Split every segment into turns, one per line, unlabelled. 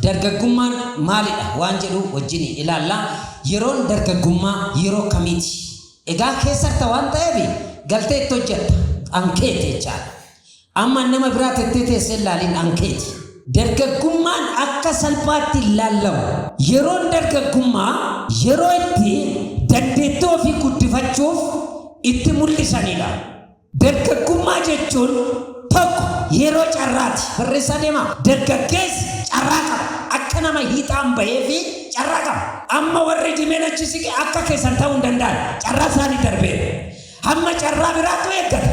dargaggummaan maalidha waan jedhu wajjin ilaalla. Yeroon dargaggummaa yeroo kamiiti? Egaa keessatti waan ta'eef galtee itti hojjetta ankeeti jechaadha. Amma nama biraa teessee ilaaliin ankeeti. Dargaggummaan akka salphaatti ilaalamu. Yeroon dargaggummaa yeroo itti dandeettii ofii guddifachuuf itti mul'isanidha. Dargaggummaa jechuun tokko yeroo carraati. Barreessaa deema. Dargaggeessi carraa qaba. Akka nama hiixaan bahee fi carraa qaba. Amma warri dhimeen achi siqe akka keessan ta'uu hin danda'an. Carraa isaanii darbee. Amma carraa biraatu eeggata.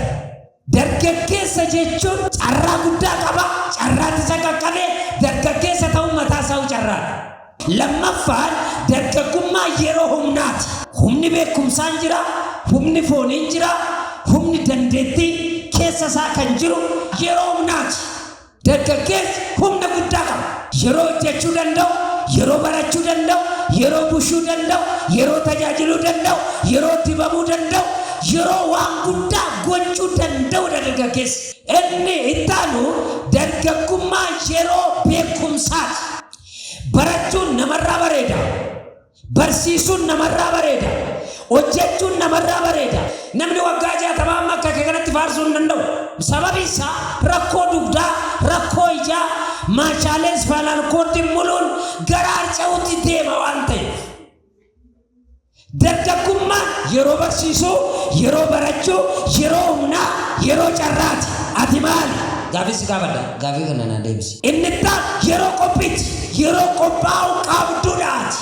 Dargaggeessa jechuun carraa guddaa qaba. Carraatti isa qaqqabee dargaggeessa ta'uu mataa isaa carraadha. Lammaffaan dargaggummaa yeroo humnaati. Humni beekumsaan jira. Humni fooniin jira. Humni dandeettii keessa isaa kan jiru yeroo humnaati. Dargaggeessi humna guddaa qaba. Yeroo hojjechuu danda'u, yeroo barachuu danda'u, yeroo bushuu danda'u, yeroo tajaajiluu danda'u, yeroo dibamuu danda'u, yeroo waan guddaa gochuu danda'u dargaggeessi. Inni ittaanu dargaggummaa yeroo beekumsaati. Barachuun namarraa bareeda. Barsiisuun namarraa bareeda. Hojjechuun namarraa bareeda. Namni waggaa 60 amma akka kanatti faarsuu hin danda'u. Sababiin isaa rakkoo dugdaa, rakkoo ijaa, maashaalee isfaalaan koottiin muluun gara harca'uutti deema waan ta'eef. Dargaggummaan yeroo barsiisuu, yeroo barachuu, yeroo humnaa, yeroo carraati. Ati maali? Gaafis gaafadha. Gaafii kana na deebisi. Inni taan yeroo qophiiti. Yeroo qophaa'u qabduudhaati.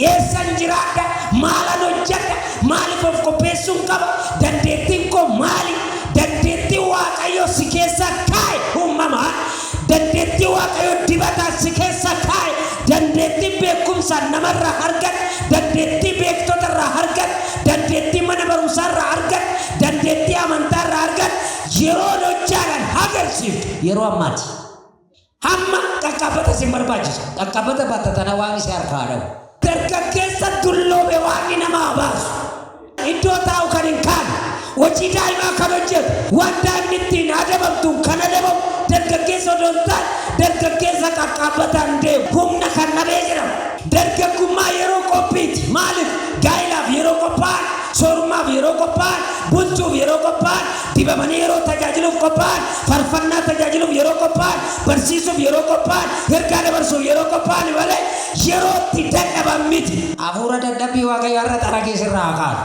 Eessan jiraadha? Maalan hojjedha? Maaliif of qopheessuun qaba? Dandeettiin koo maali? Dandeettii Waaqayyo si keessa kaa'e uumamaan. Dandeettii Waaqayyo dibataa si keessa kaa'e. Dandeettii beekumsaan namarraa argan. Dandeettii beektotarraa argan. Dandeettii mana barumsaarraa argan. Dandeettii amantaarraa argan. Yeroo hojjaadhaan agarsiiftu yeroo ammaati. Hamma qaqqabbata si barbaachisa. Qaqqabbata baattatana waan isa harkaa dhabu. Dargaggeessa dulloome waan namaa baasu. Iddoo taa'u kan hin kaane. Hojii daa'imaa kan hojjetu. Waan daa'imni ittiin adabamtuun kan adabamu. Dargaggeessa odoo hin taane dargaggeessa qaqqabbataan deemu. Humna kan nabee jedhamu. Dargaggummaa yeroo qophiiti. Maaliif? Gaa'ilaaf yeroo qophaa'an. Soorummaaf yeroo qophaa'an. Bulchuuf yeroo qophaa'an. Dibamanii yeroo tajaajiluuf qophaa'an. Farfannaa tajaajiluuf yeroo qophaa'an. Barsiisuuf yeroo qophaa'an. Ergaa dabarsuuf yeroo qophaa'an malee yeroo itti dadhaban miti. Hafuura dadhabbii Waaqayyo har'a xara keessirraa haa kaasu.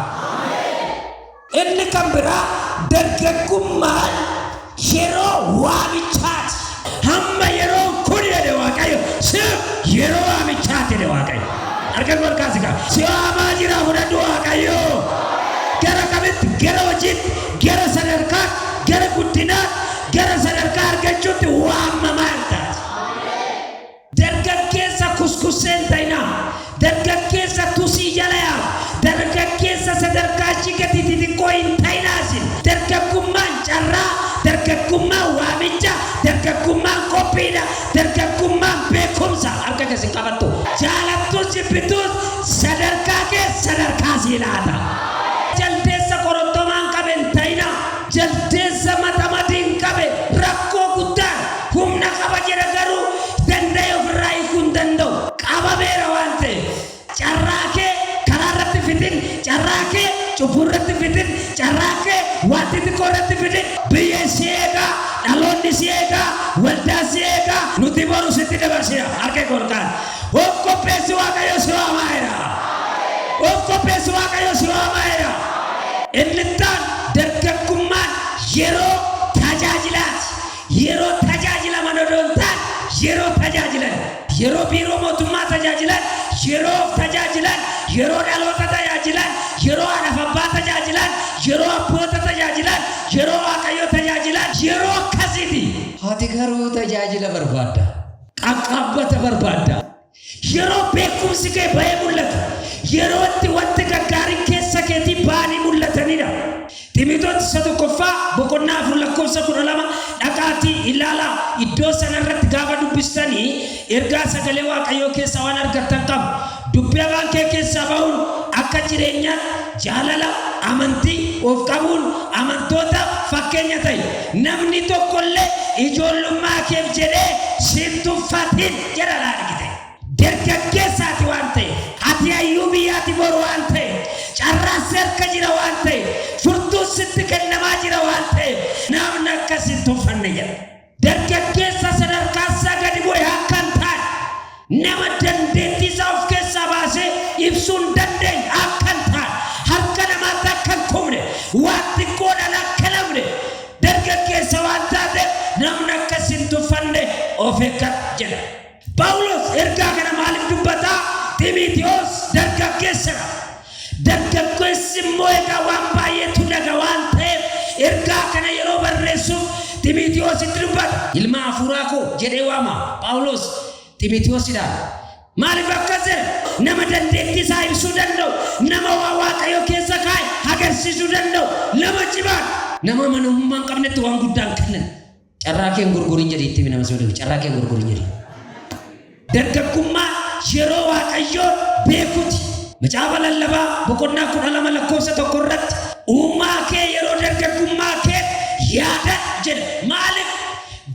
Inni kan biraa dargaggummaan yeroo waamichaati. Hamma yeroo kun jedhe Waaqayyo yeroo waamichaati jedhe Waaqayyo. Argan warqaasi qaba. Si waamaa jira fudhadhu Waaqayyo. Gara kamitti? Gara hojiitti, gara sadarkaa, gara guddinaa, gara sadarkaa argachuutti waamamaa taati. Dargaggeessa kuskusseen ta'inaa. Dargaggeessa tusii jala yaa. Dargaggeessa sadarkaa shigati xixiqqoo hin ta'inaasin. Dargaggummaan carraa, dargaggummaan waamicha, dargaggummaan qophiidha, dargaggummaan beekumsa. Harka keessin qabattu. Jaalattuun jibbituun sadarkaa kee sadarkaa sii laata. Jaldeessa qorontomaan qabe hin ta'inaa. Jaldeessa matamadiin qabe rakkoo guddaan humna qaba jedha garuu danda'e ofirraa hiikuu hin danda'u. Qabameera waan ta'eef. Carraa kee karaa irratti fitin, carraa kee cubbuu irratti fitin, carraa kee wanti xiqqoo irratti fitin. Biyya si eegaa, dhaloonni si eegaa, waldaa si eegaa, nuti boru sitti dabarsina. Harka golkaan. Of qopheessi Waaqayyo si waamaa'eera. Of qopheessi Waaqayyo si waamaa'eera. Inni taan dargaggummaan yeroo tajaajilaati. Yeroo tajaajilaman odoo hin taane yeroo tajaajilan. Yeroo biiroo mootummaa tajaajilan, yeroo tajaajilan, yeroo dhaloota tajaajilan, yeroo haadhaaf abbaa tajaajilan, yeroo abboota tajaajilan, yeroo Waaqayyo tajaajilan, yeroo akkasiiti. Ati garuu tajaajila barbaadda. Qaqqabbata barbaadda. Yeroo beekumsi kee bahee mul'atu. Yeroo itti wanti gaggaariin keessa keetii bahanii mul'atanidha. Timootewos 1 boqonnaa 4:12 dhaqaatii ilaalaa. Iddoo sanarratti gaafa dubbistanii ergaa sagalee Waaqayyoo keessa waan argattan qabu. Dubbii afaan kee keessaa bahuun akka jireenya jaalala amantii of qabuun amantoota fakkeenya ta'e. Namni tokkollee ijoollummaa keef jedhee sin tuffatin jedha laadhigite. dargaggeessaati waan ta'e ati hayyuu biyyaati boru waan ta'e carraassi harka jira waan ta'e furtuun sitti kennamaa jira waan ta'e namni akkasiin tuffanne jedha. Dargaggeessa sadarkaasaa gadi bu'e akka hin taane nama dandeettii isaa of keessaa baasee ibsuu hin dandeenye akka hin taane harka namaatti akka hin kufne waan xiqqoodhaan akka namne dargaggeessa waan taateef namni akkasiin tuffanne of eeggatu jedha. Phaawulos ergaa kana maaliif dubbataa? Xiimotewos dargaggeessadha. Dargaggeessi immoo egaa waan baay'eetu dhaga waan ta'eef ergaa kana yeroo barreessuuf Xiimotewositti dubbata. Ilma hafuuraa koo jedhee waama Phaawulos Xiimotewosiidhaan. Maaliif akkas jedha? Nama dandeettii isaa ibsuu danda'u, nama waa Waaqayyo keessa kaa'e agarsiisuu danda'u, nama cimaan, nama amanamummaa hin qabnetti waan guddaan kennan. Carraa kee hin gurgurin jedhi itti nama soo dhabu. Carraa kee hin gurgurin jedhi. Dargaggummaa yeroo Waaqayyoo beekuti. Macaafa lallabaa boqonnaa 12 lakkoofsa 1 irratti uumaa kee yeroo dargaggummaa kee yaada jedha. Maaliif?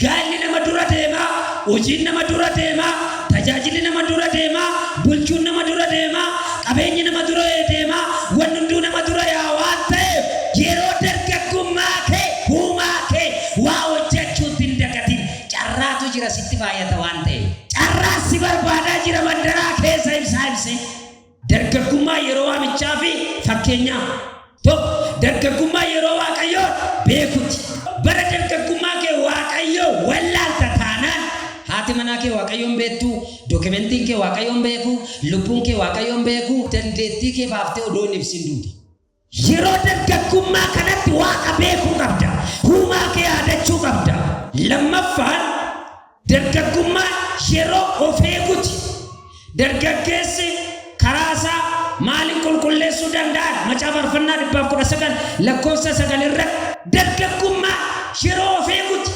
Gaalli nama dura deemaa, hojiin nama dura deemaa, tajaajilli nama dura deemaa, bulchuun nama dura deemaa, qabeenyi nama dura deemaa, waan hunduu nama dura yaa waan ta'eef yeroo dargaggummaa kee uumaa kee waa hojjechuutti hin dagatin. Carraatu jira sitti faayata waan ta'eef. Carraa si barbaadaa jira mandaraa keessa ibse. Dargaggummaa yeroo waamichaa fi fakkeenyaa. Tokko dargaggummaa yeroo Waaqayyoo beekuti. Bara dargaggummaa kee Waaqayyoo wallaalta taanaan haati manaa kee Waaqayyoon beektu, dookimentiin kee Waaqayyoon beeku, lubbuun kee Waaqayyoon beeku, dandeettii kee baaftee odoo hin ibsin duuta. Yeroo dargaggummaa kanatti Waaqa beekuu qabda. Uumaa kee yaadachuu qabda. Lammaffaan dargaggummaa yeroo of eeguuti. Dargaggeessi karaa isaa maaliin qulqulleessuu danda'an? Macaafa Faarfannaa 119 lakkoofsa 9 irratti dargaggummaa yeroo of eeguuti.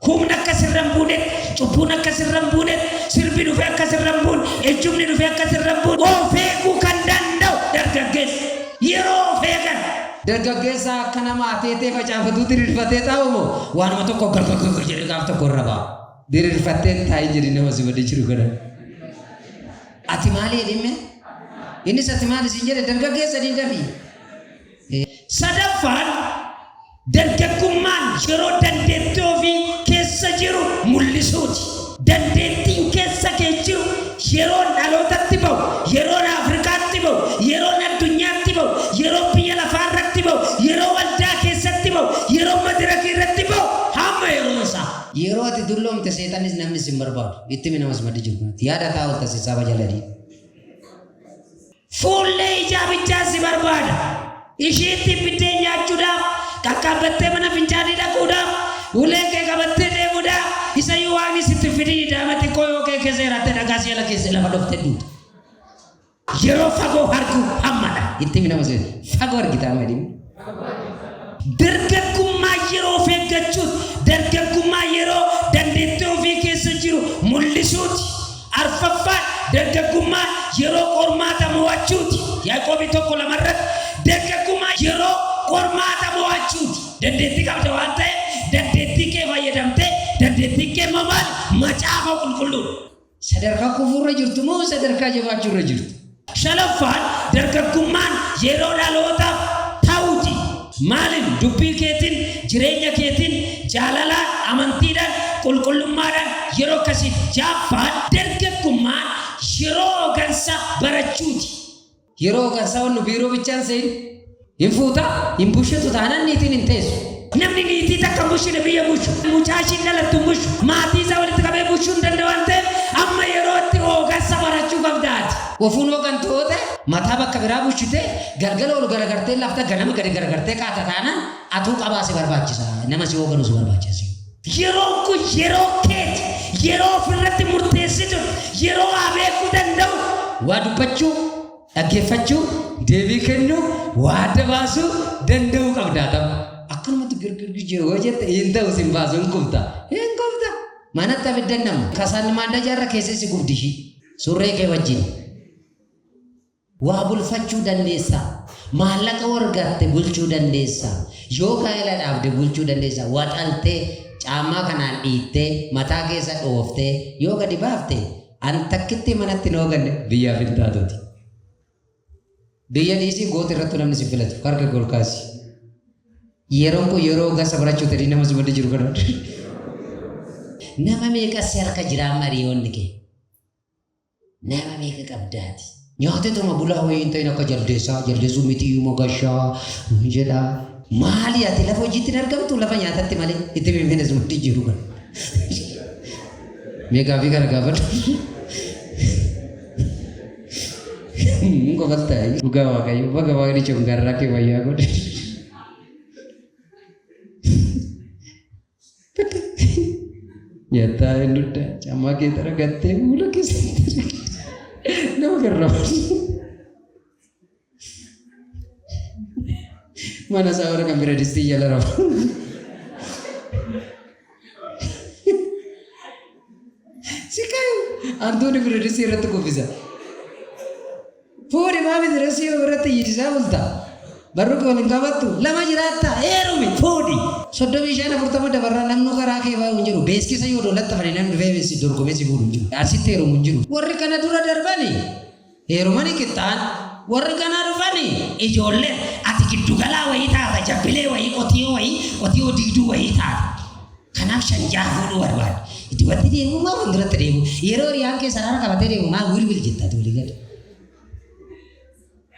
Humna akka sirra hin buune, cubbuun akka sirra hin buune, sirbi dhufee akka sirra hin buune, ejjumni dhufee akka sirra hin buune of eeguu kan danda'u dargaggeessa yeroo of eegan. Dargaggeessa akka nama ateetee facaafatu diriirfatee taa'u moo waanuma tokko gargaggaga jedhe gaaf tokko irra ba'a. Diriirfatee taa'ee jedhi nama si badee jiru kana. Ati maali jedhime? Innis ati maali siin jedhe dargaggeessa dindafi. Sadaffaan dargaggummaan yeroo dandeettii ofii keessa jiru mul'isuuti. Dandeettiin keessa kee jiru yeroo dhalootatti ba'u, yeroo Afrikaatti ba'u, yeroo addunyaatti ba'u, yeroo biyya lafaarratti ba'u, yeroo waldaa keessatti ba'u, yeroo madirakii irratti ba'u hamma yeroo isaa. Yeroo ati dulloomte seexanis namni sin barbaadu. Itti namas maddi jiru kanatti yaada taa'u taasisaa bajaladii. Fuullee ijaa bichaa si barbaada. Ishiitti biddeen nyaachuudhaaf, qaqqaabbattee mana fincaanii dhaquudhaaf, ulee kee qabattee deemuudhaaf, isa yoo waan isitti fidii daamatti koyoo kee keessa hirattee dhagaa si'ala keessa lafa dhoftee duuta. Yeroo fagoo arguu hammadha. Itti nama seetu fagoo argitaa madii. Dargaggummaa yeroo of eeggachuuti. Dargaggummaa yeroo dandeettii ofii keessa jiru mul'isuuti. Arfaffaan dargaggummaa yeroo qormaata mo'achuuti. Yaaqoobii 1:2 irratti dargaggummaa yeroo qormaata mo'achuuti. Dandeettii qabda waan ta'eef dandeettii kee fayyadamtee dandeettii kee maal macaafa qulqulluudha. Sadarkaa kufuurra jirtu moo sadarkaa jabaachuurra jirtu? Shanaffaan dargaggummaan yeroo dhalootaaf ta'uuti. Maaliin dubbii keetiin, jireenya keetiin, jaalalaan, amantiidhaan, qulqullummaadhaan yeroo akkasii. Jaaffaan dargaggummaan yeroo hooggansa barachuuti. Yeroo hooggansaa wannu biiroo bichaan seen hin fuuta, hin bushetu taanaan niitiin hin teessu. Namni niitii takka bushine biyya bushu, mucaashiin dhalattu bushu, maatii isaa walitti qabee bushuu hin danda'u waan ta'eef amma yeroo itti hooggansa barachuu qabdaati. Ofuun hooggantoota mataa bakka biraa bushite galgala ol garagartee lafta ganama gadi garagartee kaata taanaan atuu qabaase barbaachisa. Nama si hoogganus barbaachisa. Yeroo kun yeroo keeti, yeroo ofirratti murteessitu, yeroo beekuu danda'u, waa dubbachuu, dhaggeeffachuu, deebii kennuu, waa adda baasuu danda'uu qabdaa. Akkanumatti girgirgi yoo jette hin ta'u sin baasu hin qubta. Hin qubta. Manatti abiddan nama. Kasaan maanda jaarra keessatti gubdishi. Surree kee wajjin. Waa bulfachuu dandeessa. Maallaqa wargatte bulchuu dandeessa. Yoo gaa'ela dhaabde bulchuu dandeessa. Waxaltee caammaa kanaan dhiittee mataa keessa dhooftee yoo gadi baafte
antakkitti manatti noo ganne biyyaaf hin taatuuti. Biyya dhiisii goota irratti namni si filatu harka golkaasi. Yeroon kun yeroo gasa barachuu ta'e nama si bada jiru kana. Nama meeqa si harka jiraa mariyoonni kee? Nama meeqa qabdaati? Nyaata tuma bulaa wayii ta'in akka jaldeessuu miti mogashaa jedhaa. Maali ati lafa hojiitti hin argamtu lafa nyaatatti malee itti mimmiina si bada jiru kana. Meeqaa fi kana gaafadhu. Kau betul, bukan wakai, bukan wakai dicungkar lagi waya aku. Nyata udah, cuma kita ragate mulu kisah. Nama keras. Mana seorang kamera di sini jalan apa? Sekarang, antu di berada di sini ratu kau bisa. Fuori mami terasi berarti jadi sabulta. Baru kau lengkapatu. Lama jirata. Rumi fuori. Sudah bisa na pertama dah barang namnu karake wa unjuru. Beski saya udah lihat pada namnu bebe si dorko mesi fuori unjuru. Asite rum unjuru. Warri kana dura darbani. Rumani kita. Warri kana darbani. Ijolle. Ati kitu gala wa ita. Japile wa otio didu wa ita. Kanaf shanjah fuori warwan. Itu berarti dia rumah menurut dia. Yero yang ke sana kabar dia rumah wil kita tu lihat.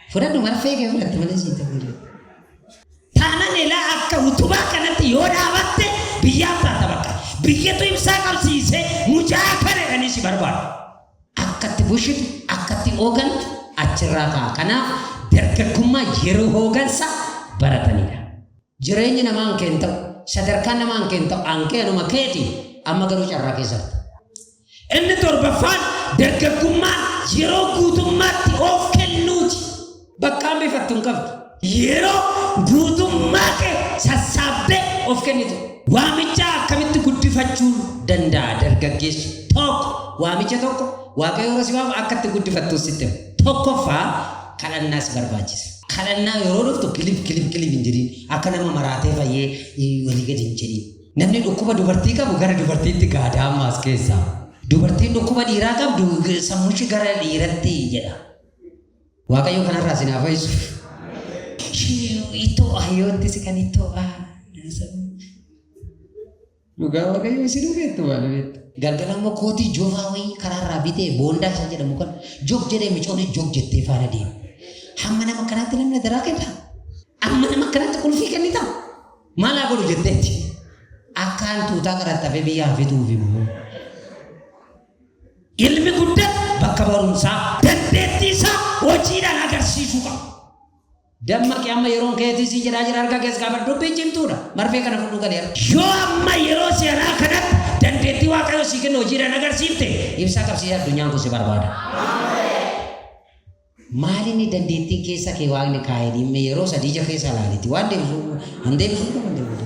Fura numar fake है फुरा तुम्हारे सीता बोले थाना नेला आपका उतुबा करना तो योड़ा आवते बिया प्राता बका बिया तो इम्सा कल सी से मुझा करे गनी सी बर्बाद akati bushit akati ogan aciraka kana derkekuma jeru hogan sa baratanida jirenya nama angkento sadarkan nama angkento angke nama keti amma garu carake sa enne torbafan derkekuma jeru kutumati of kennuti bakka ambe fattun qabdu yeroo guutummaa kee sassaabdee of kennitu waamicha akkamitti guddifachuu danda'a dargaggeessi tokko waamicha tokko waaqayyo rasibaaf akkatti guddifattu sitte tokkoffaa kadhannaas barbaachisa kadhannaa yeroo dhuftu kilif hin jedhin akka nama maraatee fayyee walii gadi hin jedhin namni dhukkuba dubartii qabu gara dubartiitti gaada ammaas keessaa dubartiin dhukkuba dhiiraa qabdu sammuushi gara dhiiratti jedha. Waaqayyo kanarraa sinaa fayyisu. Itoo ayyootti si kan itoo dhugaa waaqayyo isin dhugeettu waan beektu. Galgala immoo kootii joofaa wayii karaarraa bitee boondaa isa jedhamu kan jog jedhee micoone jog jettee faana deema. Hamma nama akkanaatti namni daraa kenna. Amma nama akkanaatti qulfii kennita. Maal haa godhu jetteetti. Akkaan tuutaa qaratta fi biyyaa fituufi immoo. Ilmi guddaa bakka barumsaa dandeettii isaa hojiidhaan agarsiisuu qaba. Dammaqi amma yeroon keetii si jedhaa jira harka keessa gaafa dubbii cimtuudha. Marfee kana fudhuu galeera. Yoo amma yeroo seeraa kanatti dandeettii waaqayyo si kennu hojiidhaan agarsiifte ibsaa qabsiisaa addunyaan kun si barbaada. Maalinni dandeettii keessa kee waaqni kaa'ee dhimme yeroo sadii ija keessa laalitti waan deebisuu hin deebisuu kan deebitu.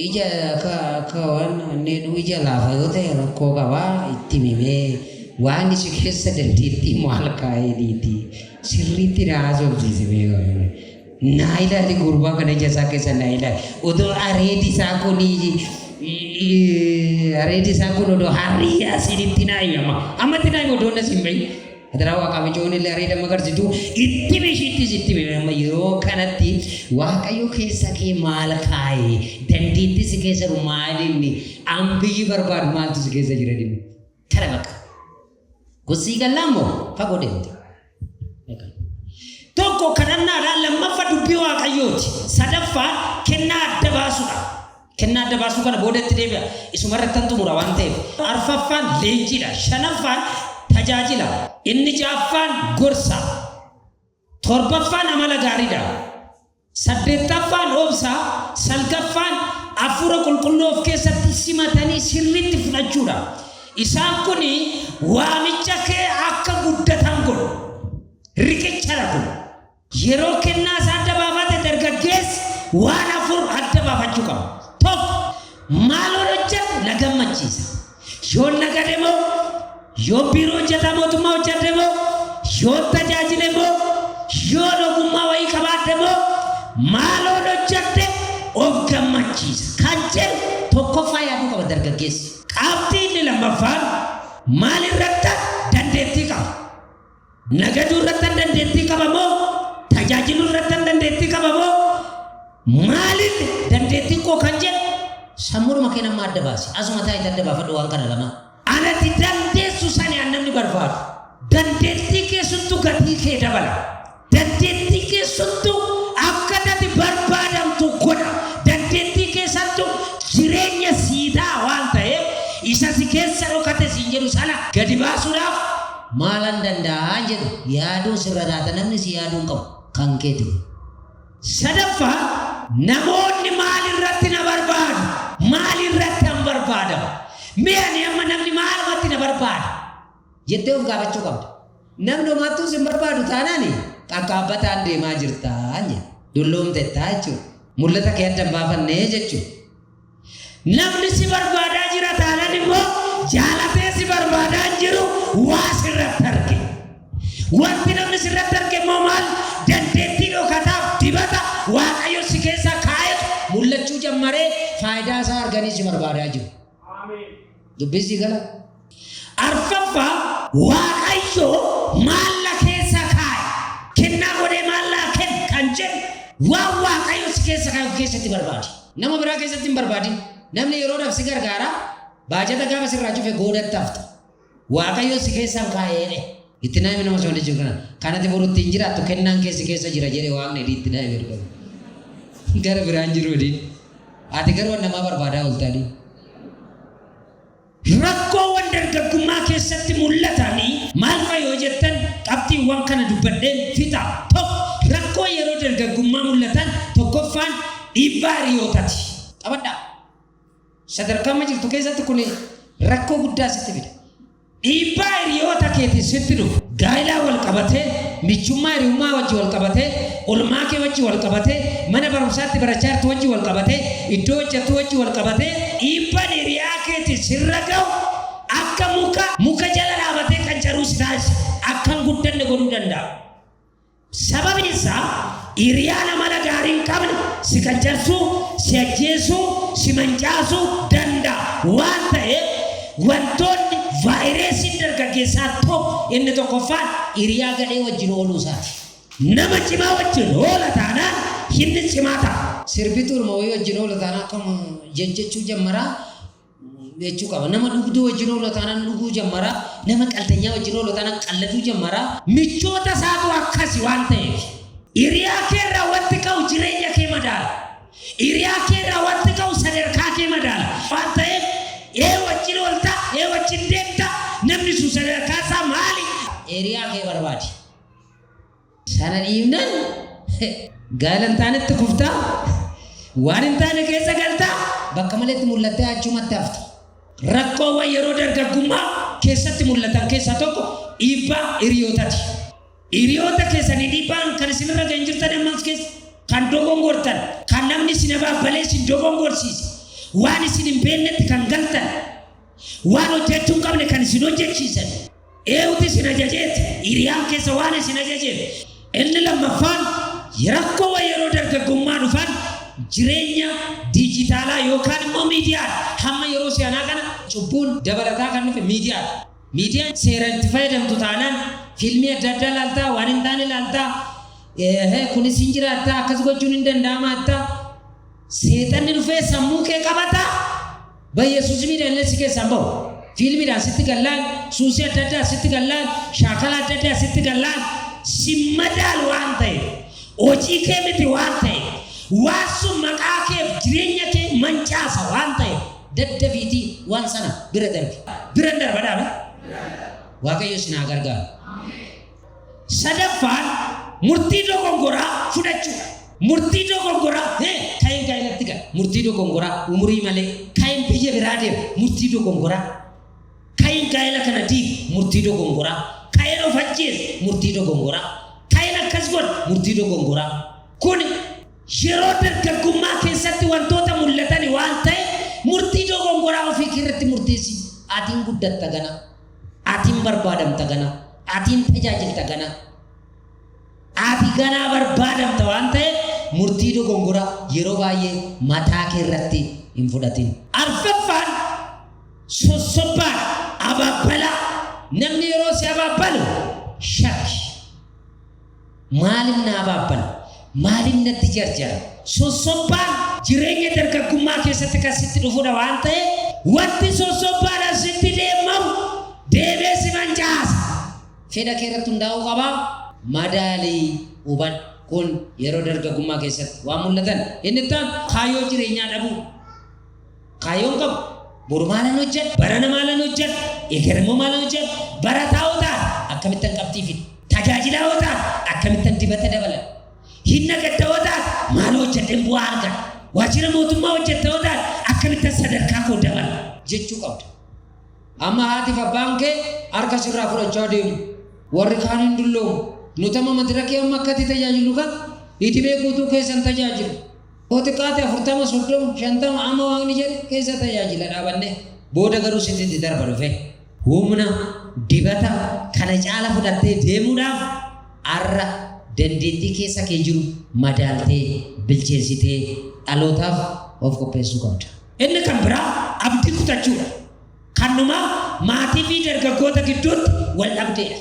Ija ka waan needhu ija laafa yoo ta'e rakkoo qabaa itti mimee waan isi keessa dandeettii maal kaa'ee dhiiti sirriitti naasofsiise beekamu. Naa ilaali gurbaa kana ija isaa keessa naa ilaali odoo areedi isaa kun odoo harrii asitti naa himama ammatti naa hima odoo na simbayi. Adaraa waaqame joonillee areeda magarsitu itti bishiittis itti mimama yeroo kanatti waaqayyo keessa kee maal kaa'ee dandeettii si keessa jiru maalinni ambiyyi barbaadu maaltu si keessa jira dhimmi kana bakka gosii galaamoo fagoo deemte. Tokko kadhannaadhaan lammaffaa dubbii waaqayyooti sadaffaan kennaa adda baasuudha. Kennaa adda baasuu kana boodatti deebi'a isumarratti tan xumura waan ta'eef arfaffaan leenjiidha shanaffaan tajaajila inni ja'affaan gorsa torbaffaan amala gaariidha saddeettaffaan obsa salgaffaan hafuura qulqulluu of keessatti simatanii sirriitti fudhachuudha. Isaan kun waamicha kee akka guddatan godhu riqicha kun yeroo kennaa isaa adda baafate dargaggeessi waan afur adda baafachuu qaba. Tokko maaloon hojjetu na gammachiisa yoo nagade moo yoo biiroo hojjetaa mootummaa hojjete moo yoo tajaajile moo yoo ogummaa wayii qabaate moo maaloon hojjete of gammachiisa kan jedhu tokkoffaa yaaduu qaba dargaggeessi. Qabxii inni lammaffaan maal irratti dandeettii qaba. Nagaduu irratti dandeettii qaba moo tajaajiluu irratti dandeettii qaba moo maaliif dandeettii koo kan jedhu sammuruma kee nama adda baasi. Asuma taa'ee adda baafadhu waan kana lama. Anatti dandeessu sani namni barbaadu. Dandeettii keessattuu gatii kee dabala. Dandeettii keessattuu akka ati barbaadamtu godha. Dandeettii keessattuu jireenya siidaa waan ta'eef isa si keessa dhokate siin jedhu sana gadi baasuudhaaf maalan danda'aa jedhu yaaduun sirra taata namni si yaaduun qabu kan keetu. Sadaffaa namoonni maalirratti na barbaadu maalirratti an barbaadamu mee ani amma namni maalirratti na barbaada jettee of gaafachuu qabda. Namni homattuu sin barbaadu taanaani qaqqaabbataan deemaa jirtaa jedha dulloomtettaa jechuudha. Mul'ata kee adda baafannee jechuudha. Namni si barbaadaa jira taanaan immoo jaalatee si barbaadaa jiru waa sirratti arge. Wanti namni sirratti arge immoo maal dandeettii dhokataaf dibata Waaqayyo si keessa kaa'etu mul'achuu jammaree faayidaa isaa arganii si barbaadaa jiru. Dubbisi gala. Arfaffaa Waaqayyo maalla keessa kaa'e kennaa godhee maallaa kenna kan jedhu waan Waaqayyo si keessa kaa'e keessatti barbaadi. Nama biraa keessatti hin barbaadin. Namni yeroodhaaf si gargaara baajata gaafa sirraa cufe goodatti hafta. Waaqayyo si keessaan kaa'ee itti naayime nama soonni jiru kanatti borutti hin jiraattu kennaan keessi keessa jira jedhee waaqni itti naayime dhugamu. Gara biraan jiru diin ati garuu namaa barbaadaa ooltanii. Rakkoowwan dargaggummaa keessatti mul'atanii maal fa'a yoo jettan qabxiiwwan kana dubbadheen fixa. Tokko rakkoo yeroo dargaggummaa mul'atan tokkoffaan dhiibbaa hiriyootaati. Qabadhaa. Sadarkaa jirtu keessatti kun rakkoo guddaa sitti fida. Dhiibbaa hiriyoota keetii sitti dhufu. Gaa'ilaa wal qabatee, michummaa hiriyummaa wajji wal qabatee, olmaa kee wajji wal qabatee, mana barumsaatti barachaa jirtu wajji wal qabatee, iddoo hojjettu wajji wal qabatee, dhiibbaan hiriyaa keetii sirra ga'u akka muka jala dhaabatee kan caruu si taasisa. Akkan guddanne godhuu danda'a. Sababni isaa hiriyaan amala gaarii hin qabne si qacarsuu, si ajjeesuu, si mancaasuu danda'a waan ta'eef wantoonni vaayirasiin dargaggeessaa tokko inni tokkoffaan hiriyaa gadhee wajjin ooluu isaati. Nama cimaa wajjin oola taanaan inni cimaa ta'a. Sirbituuruma wayii wajjin oola taanaan akkama jechuu jammaraa jechuu qaba. Nama dhugduu wajjin oola taanaan dhuguu jammaraa. Nama qaltanyaa wajjin oola taanaan qallatuu jammaraa. Michoota isaatu akkasi waan ta'eef. Hiriyaa keerraa wanti ka'u jireenya kee madaala. Hiriyaa keerraa wanti ka'u sadarkaa kee madaala. Waan ta'eef wajjin oolta, wajjin deemta, namni sun sadarkaa isaa maali? Hiriyaa kee barbaadi. Sana dhiibnan gaala hin taanetti kuftaa, waan hin taane keessa galtaa, bakka maleetti mul'attee achumatti hafta. Rakkoowwan yeroo dargaggummaa keessatti mul'atan keessaa tokko dhiibbaa hiriyootaati. Hiriyoota keessanii dhiibbaan kan isinirra ga'an jirtan ammas keessa kan dogongortan, kan namni isin abaabbalee isin dogongorsiise, waan isin hin beeknetti kan galtan, waan hojjechuu hin qabne kan isin hojjechiisan, eewuti isin ajajeeti, hiriyaan keessa waan isin ajajeef. Inni lammaffaan rakkoowwan yeroo dargaggummaa dhufan jireenya diijitaalaa yookaan immoo miidiyaa hamma yeroo si'anaa kana cubbuun dabalataa kan dhufe miidiyaa. Miidiyaan seera itti fayyadamtu taanaan fiilmii adda addaa ilaaltaa, waan hin taane ilaaltaa, kunis hin jiraattaa, akkas gochuun hin danda'amaattaa. Seexanni dhufee sammuu kee qabataa. Yesuus miidhaan si keessaan bahu. Fiilmiidhaan sitti gallaan, suusii adda addaa sitti gallaan, shaakala adda addaa sitti gallaan, si madaal waan ta'eef, hojii kee miti waan ta'eef, waan sun maqaa keef jireenya kee mancaasa waan ta'eef, daddabiitii waan sana bira darbi. Bira darba dhaaba. Waaqayyo si naa gargaaru. Sadaffaan murtii dogongoraa fudhachuu. Murtii dogongoraa kayin gaa'ilatti gala. Murtii dogongoraa umurii malee kayin biyya biraa deema. Murtii dogongoraa kayin gaa'ila kana diigu murtii dogongoraa kayin of ajjeesu murtii dogongoraa kayin akkas godhu murtii dogongoraa. Kun yeroo dargaggummaa keessatti wantoota mul'atan waan ta'e murtii dogongoraa ofii irratti murteessi. Atiin guddatta gana, atiin barbaadamta gana, atiin tajaajilta gana, ati ganaa barbaadamta waan ta'e murtii dogongoraa yeroo baay'ee mataa kee irratti hin fudhatin. Arfaffaan sossobbaan ababbala. Namni yeroo si ababbalu shakki. Maaliif na ababbala? Maaliif natti jarjara? Sossobbaan jireenya dargaggummaa keessatti kasitti dhufuudha waan ta'eef wanti sossobbaan asitti deemamu deebee si mancaasa. Fedha kee irratti hundaa'uu qaba. Madaalii hubadhu. Kun yeroo dargaggummaa keessatti waan mul'atan inni ta'an kaayyoo jireenyaa dhabuu. Kaayyoon qabu boru maalan hojjedha, barana maalan hojjedha, egermoo maalan hojjedha, barataa hoo ta'an akkamittan qabxii fidu, tajaajilaa hoo ta'an akkamittan dibata dabalan, hinna gadda hoo ta'an maal hojjedheen bu'aa argan, waajjira mootummaa hojjedha hoo ta'an akkamittan sadarkaa koo dabalan jechuu qabda. Amma haatiif abbaan kee harka sirraa fudhachaa deemu. Warri kaan hin dulloomu. Nutama madirakee amma akkatti tajaajilu kan idilee guutuu keessan tajaajilu. Hooti qaate 40 30 50 amma waaqni jedhe keessa tajaajila dhaabanne booda garuu sitti darba dhufe. Humna dibata kana caala fudhattee deemuudhaaf arra dandeettii keessa kee jiru madaaltee bilcheessitee dhalootaaf of qopheessuu qabda. Inni kan biraa abdii kutachuudha. Kanuma maatii fi dargaggoota gidduutti wal dhabdeedha.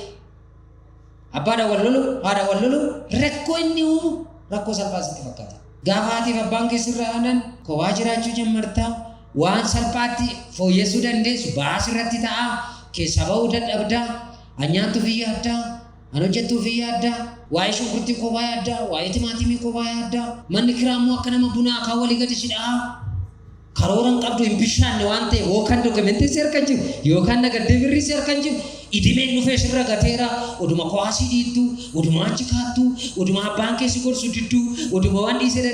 Abbaadha wal lolu, haadha wal lolu, rakkoo inni uumu rakkoo salphaa sitti fakkaata. Gaafa haatiif abbaan keessirraa aanan kophaa jiraachuu jammartaa waan salphaatti fooyyessuu dandeessu baas irratti ta'a keessa ba'uu dadhabdaa anyaattuu fi yaaddaa an hojjettuu fi yaaddaa waa'ee shunkurtii kophaa yaaddaa waa'ee timaatimii kophaa yaaddaa manni kiraammoo akka nama bunaa kan walii gadi shidhaa karooran qabdu hin bishaanne waan ta'e yookaan dokumentii si harkan jiru yookaan nagadee birrii si harkan jiru idimeen dhufee sirra gateera oduma kowaasii dhiittu oduma achi kaattu oduma abbaan keessi gorsu diddu oduma waan dhiisee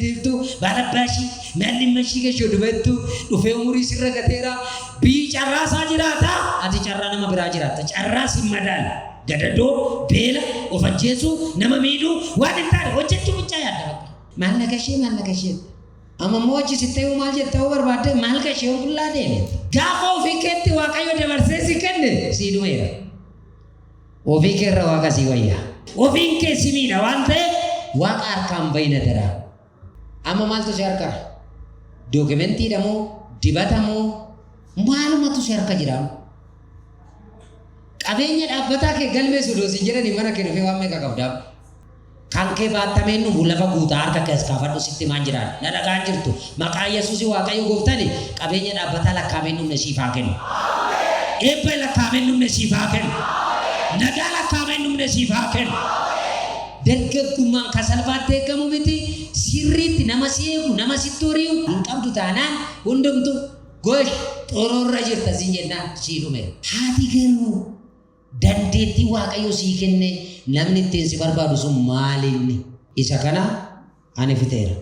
dhiiftu baalabbaashi maalli mashii keessa odumettu dhufee umurii sirra gateera bii carraasaa jiraata ati carraa nama biraa jiraata carraa si madaala gadadoo beela of ajjeesuu nama miidhuu waan hin taane hojjechuu bichaa yaadda bakka maal nagashee amma mochi sittee maal jettee barbaadde maal gashee qullaa deeme gaafa ofii keetti waaqayyo dabarsee si kenne si dhumeera ofii keerra waaqa si wayya ofiin kee si miidha waan ta'eef waaqa harkaan bayna daraa amma maaltu si harkaa dokumentii dhamoo dibata moo maalumatu si harka jira qabeenya dhaabbataa kee galmee sodoo si jedhani mana kee dhufee waan meeqa qabdaa kan kee baattameen nu lafa guutaa harka keessa kaafadhu sitti maan jiraan na dhagaan jirtu maqaa Yesuus waaqayyo gooftani qabeenya dhaabbataa lakkaameen nu siif haa kennu eebba lakkaameen nu siif haa kennu nagaa lakkaameen nu siif haa kennu dargaggummaan kan salphaatti eegamu miti sirriitti nama si eegu nama sitti horii'u hin qabdu taanaan hundumtu gosh xoroorra jirta siin jennaan sii dhume haati garuu dandeettii waaqayyo sii kenne namni ittiin si barbaadu sun maalinni isa kana ani fiteera.